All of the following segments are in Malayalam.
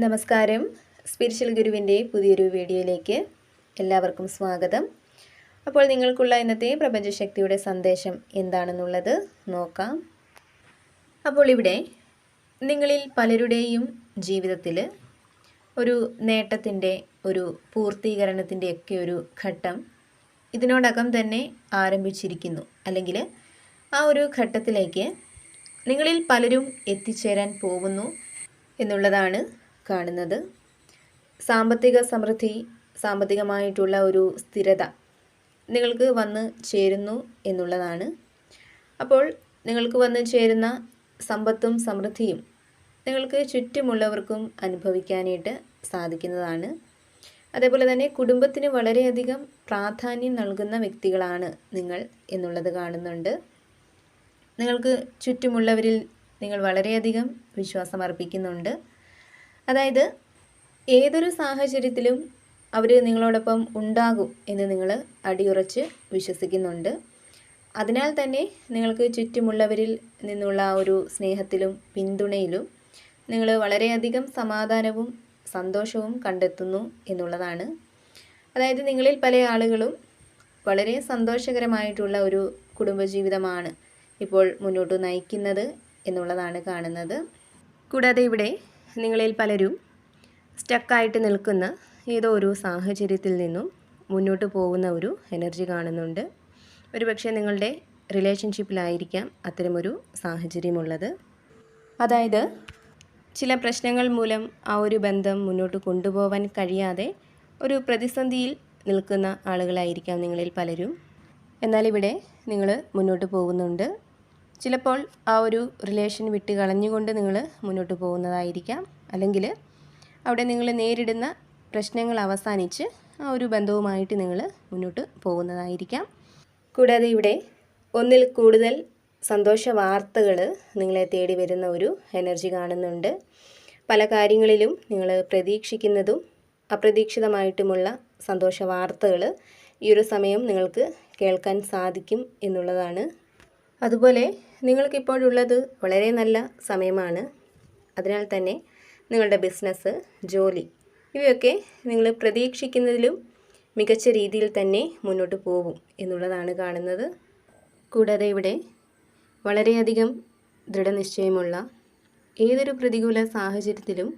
നമസ്കാരം. സ്പിരിച്വൽ ഗുരുവിൻ്റെ പുതിയൊരു വീഡിയോയിലേക്ക് എല്ലാവർക്കും സ്വാഗതം. അപ്പോൾ നിങ്ങൾക്കുള്ള ഇന്നത്തെ പ്രപഞ്ചശക്തിയുടെ സന്ദേശം എന്താണെന്നുള്ളത് നോക്കാം. അപ്പോൾ ഇവിടെ നിങ്ങളിൽ പലരുടെയും ജീവിതത്തിൽ ഒരു നേട്ടത്തിൻ്റെ, ഒരു പൂർത്തീകരണത്തിൻ്റെയൊക്കെ ഒരു ഘട്ടം ഇതിനോടകം തന്നെ ആരംഭിച്ചിരിക്കുന്നു. അല്ലെങ്കിൽ ആ ഒരു ഘട്ടത്തിലേക്ക് നിങ്ങളിൽ പലരും എത്തിച്ചേരാൻ പോകുന്നു എന്നുള്ളതാണ് കാണുന്നത്. സാമ്പത്തിക സമൃദ്ധി, സാമ്പത്തികമായിട്ടുള്ള ഒരു സ്ഥിരത നിങ്ങൾക്ക് വന്ന് ചേരുന്നു എന്നുള്ളതാണ്. അപ്പോൾ നിങ്ങൾക്ക് വന്ന് ചേരുന്ന സമ്പത്തും സമൃദ്ധിയും നിങ്ങൾക്ക് ചുറ്റുമുള്ളവർക്കും അനുഭവിക്കാനായിട്ട് സാധിക്കുന്നതാണ്. അതേപോലെ തന്നെ കുടുംബത്തിന് വളരെയധികം പ്രാധാന്യം നൽകുന്ന വ്യക്തികളാണ് നിങ്ങൾ എന്നുള്ളത് കാണുന്നുണ്ട്. നിങ്ങൾക്ക് ചുറ്റുമുള്ളവരിൽ നിങ്ങൾ വളരെയധികം വിശ്വാസം അർപ്പിക്കുന്നുണ്ട്. അതായത് ഏതൊരു സാഹചര്യത്തിലും അവർ നിങ്ങളോടൊപ്പം ഉണ്ടാകും എന്ന് നിങ്ങൾ അടിയുറച്ച് വിശ്വസിക്കുന്നുണ്ട്. അതിനാൽ തന്നെ നിങ്ങൾക്ക് ചുറ്റുമുള്ളവരിൽ നിന്നുള്ള ഒരു സ്നേഹത്തിലും പിന്തുണയിലും നിങ്ങൾ വളരെയധികം സമാധാനവും സന്തോഷവും കണ്ടെത്തുന്നു എന്നുള്ളതാണ്. അതായത് നിങ്ങളിൽ പല ആളുകളും വളരെ സന്തോഷകരമായിട്ടുള്ള ഒരു കുടുംബജീവിതമാണ് ഇപ്പോൾ മുന്നോട്ട് നയിക്കുന്നത് എന്നുള്ളതാണ് കാണുന്നത്. കൂടാതെ ഇവിടെ നിങ്ങളിൽ പലരും സ്റ്റക്കായിട്ട് നിൽക്കുന്ന ഏതോ ഒരു സാഹചര്യത്തിൽ നിന്നും മുന്നോട്ട് പോകുന്ന ഒരു എനർജി കാണുന്നുണ്ട്. ഒരുപക്ഷെ നിങ്ങളുടെ റിലേഷൻഷിപ്പിലായിരിക്കാം അത്തരമൊരു സാഹചര്യമുള്ളത്. അതായത് ചില പ്രശ്നങ്ങൾ മൂലം ആ ഒരു ബന്ധം മുന്നോട്ട് കൊണ്ടുപോകാൻ കഴിയാതെ ഒരു പ്രതിസന്ധിയിൽ നിൽക്കുന്ന ആളുകളായിരിക്കാം നിങ്ങളിൽ പലരും. എന്നാൽ ഇവിടെ നിങ്ങൾ മുന്നോട്ട് പോകുന്നുണ്ട്. ചിലപ്പോൾ ആ ഒരു റിലേഷൻ വിട്ട് കളഞ്ഞുകൊണ്ട് നിങ്ങൾ മുന്നോട്ട് പോകുന്നതായിരിക്കാം. അല്ലെങ്കിൽ അവിടെ നിങ്ങൾ നേരിടുന്ന പ്രശ്നങ്ങൾ അവസാനിച്ച് ആ ഒരു ബന്ധവുമായിട്ട് നിങ്ങൾ മുന്നോട്ട് പോകുന്നതായിരിക്കാം. കൂടാതെ ഇവിടെ ഒന്നിൽ കൂടുതൽ സന്തോഷ വാർത്തകൾ നിങ്ങളെ തേടി വരുന്ന ഒരു എനർജി കാണുന്നുണ്ട്. പല കാര്യങ്ങളിലും നിങ്ങൾ പ്രതീക്ഷിക്കുന്നതും അപ്രതീക്ഷിതമായിട്ടുമുള്ള സന്തോഷ വാർത്തകൾ ഈ ഒരു സമയം നിങ്ങൾക്ക് കേൾക്കാൻ സാധിക്കും എന്നുള്ളതാണ്. അതുപോലെ നിങ്ങൾക്കിപ്പോഴുള്ളത് വളരെ നല്ല സമയമാണ്. അതിനാൽ തന്നെ നിങ്ങളുടെ ബിസിനസ്, ജോലി ഇവയൊക്കെ നിങ്ങൾ പ്രതീക്ഷിക്കുന്നതിലും മികച്ച രീതിയിൽ തന്നെ മുന്നോട്ട് പോകും എന്നുള്ളതാണ് കാണുന്നത്. കൂടാതെ ഇവിടെ വളരെയധികം ദൃഢനിശ്ചയമുള്ള ഏതൊരു പ്രതികൂല സാഹചര്യത്തിലും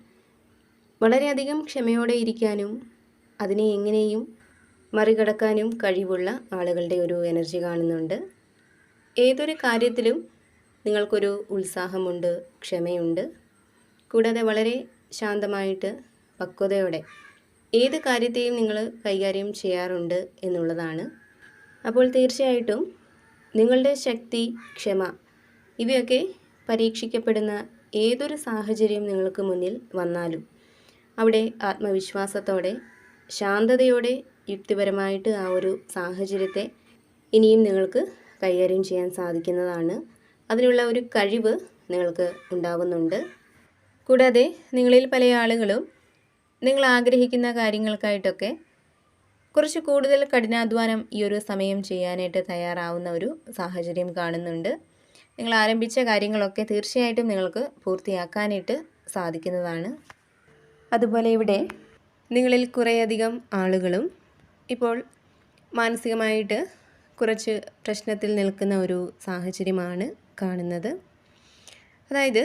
വളരെയധികം ക്ഷമയോടെ ഇരിക്കാനും അതിനെ എങ്ങനെയും മറികടക്കാനും കഴിവുള്ള ആളുകളുടെ ഒരു എനർജി കാണുന്നുണ്ട്. ഏതൊരു കാര്യത്തിലും നിങ്ങൾക്കൊരു ഉത്സാഹമുണ്ട്, ക്ഷമയുണ്ട്. കൂടാതെ വളരെ ശാന്തമായിട്ട് പക്വതയോടെ ഏത് കാര്യത്തെയും നിങ്ങൾ കൈകാര്യം ചെയ്യാറുണ്ട് എന്നുള്ളതാണ്. അപ്പോൾ തീർച്ചയായിട്ടും നിങ്ങളുടെ ശക്തി, ക്ഷമ ഇവയൊക്കെ പരീക്ഷിക്കപ്പെടുന്ന ഏതൊരു സാഹചര്യം നിങ്ങൾക്ക് മുന്നിൽ വന്നാലും അവിടെ ആത്മവിശ്വാസത്തോടെ, ശാന്തതയോടെ, യുക്തിപരമായിട്ട് ആ ഒരു സാഹചര്യത്തെ ഇനിയും നിങ്ങൾക്ക് കൈകാര്യം ചെയ്യാൻ സാധിക്കുന്നതാണ്. അതിനുള്ള ഒരു കഴിവ് നിങ്ങൾക്ക് ഉണ്ടാവുന്നുണ്ട്. കൂടാതെ നിങ്ങളിൽ പല ആളുകളും നിങ്ങൾ ആഗ്രഹിക്കുന്ന കാര്യങ്ങൾക്കായിട്ടൊക്കെ കുറച്ച് കൂടുതൽ കഠിനാധ്വാനം ഈ ഒരു സമയം ചെയ്യാനായിട്ട് തയ്യാറാവുന്ന ഒരു സാഹചര്യം കാണുന്നുണ്ട്. നിങ്ങൾ ആരംഭിച്ച കാര്യങ്ങളൊക്കെ തീർച്ചയായിട്ടും നിങ്ങൾക്ക് പൂർത്തിയാക്കാനായിട്ട് സാധിക്കുന്നതാണ്. അതുപോലെ ഇവിടെ നിങ്ങളിൽ കുറേയധികം ആളുകളും ഇപ്പോൾ മാനസികമായിട്ട് കുറച്ച് പ്രശ്നത്തിൽ നിൽക്കുന്ന ഒരു സാഹചര്യമാണ് കാണുന്നത്. അതായത്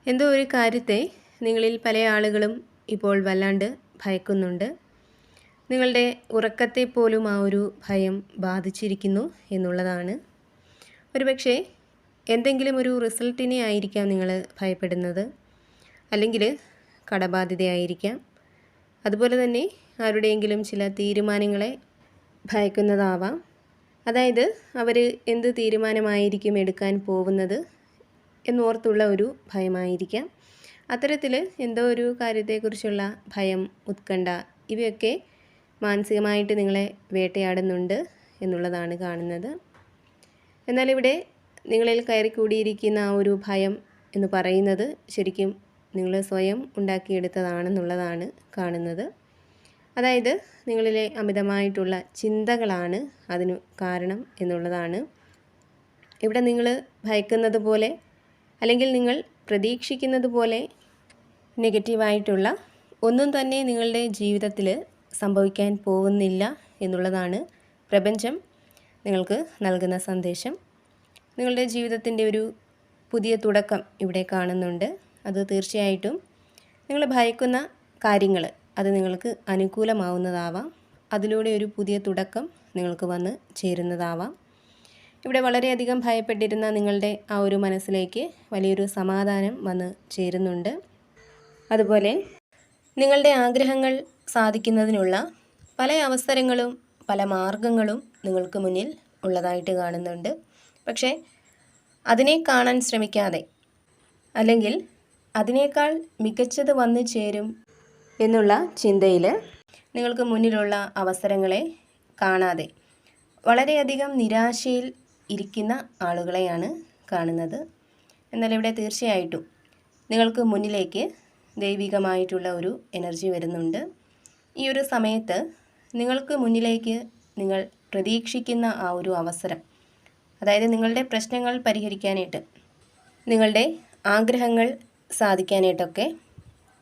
എന്തോ ഒരു കാര്യത്തെ നിങ്ങളിൽ പല ആളുകളും ഇപ്പോൾ വല്ലാണ്ട് ഭയക്കുന്നുണ്ട്. നിങ്ങളുടെ ഉറക്കത്തെ പോലും ആ ഒരു ഭയം ബാധിച്ചിരിക്കുന്നു എന്നുള്ളതാണ്. ഒരുപക്ഷെ എന്തെങ്കിലും ഒരു റിസൾട്ടിനെ ആയിരിക്കാം നിങ്ങൾ ഭയപ്പെടുന്നത്. അല്ലെങ്കിൽ കടബാധ്യതയായിരിക്കാം. അതുപോലെ തന്നെ ആരുടെയെങ്കിലും ചില തീരുമാനങ്ങളെ ഭയക്കുന്നതാവാം. അതായത് അവർ എന്ത് തീരുമാനമായിരിക്കും എടുക്കാൻ പോകുന്നത് എന്നോർത്തുള്ള ഒരു ഭയമായിരിക്കാം. അത്തരത്തിൽ എന്തോ ഒരു കാര്യത്തെക്കുറിച്ചുള്ള ഭയം, ഉത്കണ്ഠ ഇവയൊക്കെ മാനസികമായിട്ട് നിങ്ങളെ വേട്ടയാടുന്നുണ്ട് എന്നുള്ളതാണ് കാണുന്നത്. എന്നാൽ ഇവിടെ നിങ്ങളിൽ കയറിക്കൂടിയിരിക്കുന്ന ആ ഒരു ഭയം എന്ന് പറയുന്നത് ശരിക്കും നിങ്ങൾ സ്വയം ഉണ്ടാക്കിയെടുത്തതാണെന്നുള്ളതാണ് കാണുന്നത്. അതായത് നിങ്ങളിലെ അമിതമായിട്ടുള്ള ചിന്തകളാണ് അതിനു കാരണം എന്നുള്ളതാണ്. ഇവിടെ നിങ്ങൾ ഭയക്കുന്നത് പോലെ അല്ലെങ്കിൽ നിങ്ങൾ പ്രതീക്ഷിക്കുന്നത് പോലെ നെഗറ്റീവായിട്ടുള്ള ഒന്നും തന്നെ നിങ്ങളുടെ ജീവിതത്തിൽ സംഭവിക്കാൻ പോകുന്നില്ല എന്നുള്ളതാണ് പ്രപഞ്ചം നിങ്ങൾക്ക് നൽകുന്ന സന്ദേശം. നിങ്ങളുടെ ജീവിതത്തിൻ്റെ ഒരു പുതിയ തുടക്കം ഇവിടെ കാണുന്നുണ്ട്. അത് തീർച്ചയായിട്ടും നിങ്ങൾ ഭയക്കുന്ന കാര്യങ്ങൾ അത് നിങ്ങൾക്ക് അനുകൂലമാവുന്നതാവാം. അതിലൂടെ ഒരു പുതിയ തുടക്കം നിങ്ങൾക്ക് വന്ന് ചേരുന്നതാവാം. ഇവിടെ വളരെയധികം ഭയപ്പെട്ടിരുന്ന നിങ്ങളുടെ ആ ഒരു മനസ്സിലേക്ക് വലിയൊരു സമാധാനം വന്ന് ചേരുന്നുണ്ട്. അതുപോലെ നിങ്ങളുടെ ആഗ്രഹങ്ങൾ സാധിക്കുന്നതിനുള്ള പല അവസരങ്ങളും പല മാർഗങ്ങളും നിങ്ങൾക്ക് മുന്നിൽ ഉള്ളതായിട്ട് കാണുന്നുണ്ട്. പക്ഷേ അതിനെ കാണാൻ ശ്രമിക്കാതെ, അല്ലെങ്കിൽ അതിനേക്കാൾ മികച്ചത് വന്നു ചേരും എന്നുള്ള ചിന്തയിൽ നിങ്ങൾക്ക് മുന്നിലുള്ള അവസരങ്ങളെ കാണാതെ വളരെയധികം നിരാശയിൽ ഇരിക്കുന്ന ആളുകളെയാണ് കാണുന്നത്. എന്നാൽ ഇവിടെ തീർച്ചയായിട്ടും നിങ്ങൾക്ക് മുന്നിലേക്ക് ദൈവികമായിട്ടുള്ള ഒരു എനർജി വരുന്നുണ്ട്. ഈ ഒരു സമയത്ത് നിങ്ങൾക്ക് മുന്നിലേക്ക് നിങ്ങൾ പ്രതീക്ഷിക്കുന്ന ആ ഒരു അവസരം, അതായത് നിങ്ങളുടെ പ്രശ്നങ്ങൾ പരിഹരിക്കാനായിട്ട്, നിങ്ങളുടെ ആഗ്രഹങ്ങൾ സാധിക്കാനായിട്ടൊക്കെ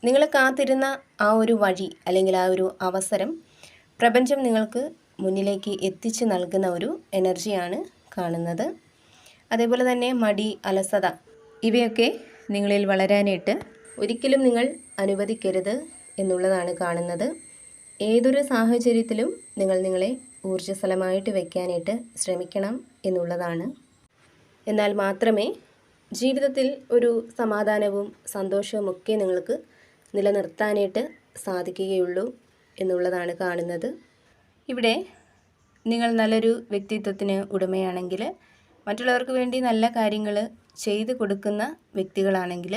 നിങ്ങൾ കാത്തിരുന്ന ആ ഒരു വഴി അല്ലെങ്കിൽ ആ ഒരു അവസരം പ്രപഞ്ചം നിങ്ങൾക്ക് മുന്നിലേക്ക് എത്തിച്ച് നൽകുന്ന ഒരു എനർജിയാണ് കാണുന്നത്. അതേപോലെ തന്നെ മടി, അലസത ഇവയൊക്കെ നിങ്ങളിൽ വളരാനായിട്ട് ഒരിക്കലും നിങ്ങൾ അനുവദിക്കരുത് എന്നുള്ളതാണ് കാണുന്നത്. ഏതൊരു സാഹചര്യത്തിലും നിങ്ങൾ നിങ്ങളെ ഊർജ്ജസ്വലമായിട്ട് വയ്ക്കാനായിട്ട് ശ്രമിക്കണം എന്നുള്ളതാണ്. എന്നാൽ മാത്രമേ ജീവിതത്തിൽ ഒരു സമാധാനവും സന്തോഷവും ഒക്കെ നിങ്ങൾക്ക് നിലനിർത്താനായിട്ട് സാധിക്കുകയുള്ളൂ എന്നുള്ളതാണ് കാണുന്നത്. ഇവിടെ നിങ്ങൾ നല്ലൊരു വ്യക്തിത്വത്തിന് ഉടമയാണെങ്കിൽ, മറ്റുള്ളവർക്ക് വേണ്ടി നല്ല കാര്യങ്ങൾ ചെയ്തു കൊടുക്കുന്ന വ്യക്തികളാണെങ്കിൽ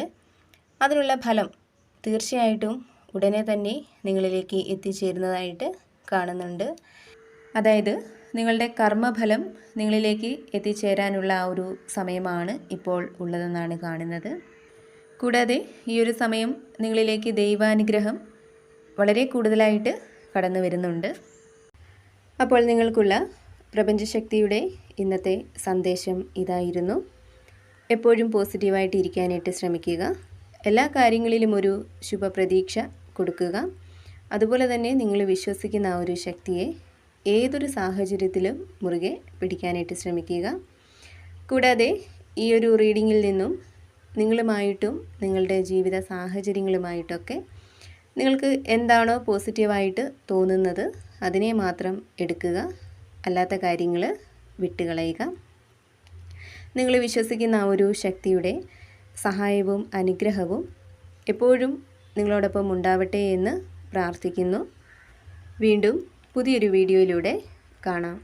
അതിനുള്ള ഫലം തീർച്ചയായിട്ടും ഉടനെ തന്നെ നിങ്ങളിലേക്ക് എത്തിച്ചേരുന്നതായിട്ട് കാണുന്നുണ്ട്. അതായത് നിങ്ങളുടെ കർമ്മഫലം നിങ്ങളിലേക്ക് എത്തിച്ചേരാനുള്ള ആ ഒരു സമയമാണ് ഇപ്പോൾ ഉള്ളതെന്നാണ് കാണുന്നത്. കൂടാതെ ഈ ഒരു സമയം നിങ്ങളിലേക്ക് ദൈവാനുഗ്രഹം വളരെ കൂടുതലായിട്ട് കടന്നു വരുന്നുണ്ട്. അപ്പോൾ നിങ്ങൾക്കുള്ള പ്രപഞ്ചശക്തിയുടെ ഇന്നത്തെ സന്ദേശം ഇതായിരുന്നു. എപ്പോഴും പോസിറ്റീവായിട്ട് ഇരിക്കാനായിട്ട് ശ്രമിക്കുക. എല്ലാ കാര്യങ്ങളിലും ഒരു ശുഭപ്രതീക്ഷ കൊടുക്കുക. അതുപോലെ തന്നെ നിങ്ങൾ വിശ്വസിക്കുന്ന ആ ഒരു ശക്തിയെ ഏതൊരു സാഹചര്യത്തിലും മുറുകെ പിടിക്കാനായിട്ട് ശ്രമിക്കുക. കൂടാതെ ഈ ഒരു റീഡിങ്ങിൽ നിന്നും നിങ്ങളുമായിട്ടും നിങ്ങളുടെ ജീവിത സാഹചര്യങ്ങളുമായിട്ടൊക്കെ നിങ്ങൾക്ക് എന്താണോ പോസിറ്റീവായിട്ട് തോന്നുന്നത് അതിനെ മാത്രം എടുക്കുക. അല്ലാത്ത കാര്യങ്ങൾ വിട്ടുകളയുക. നിങ്ങൾ വിശ്വസിക്കുന്ന ആ ഒരു ശക്തിയുടെ സഹായവും അനുഗ്രഹവും എപ്പോഴും നിങ്ങളോടൊപ്പം ഉണ്ടാവട്ടെ എന്ന് പ്രാർത്ഥിക്കുന്നു. വീണ്ടും പുതിയൊരു വീഡിയോയിലൂടെ കാണാം.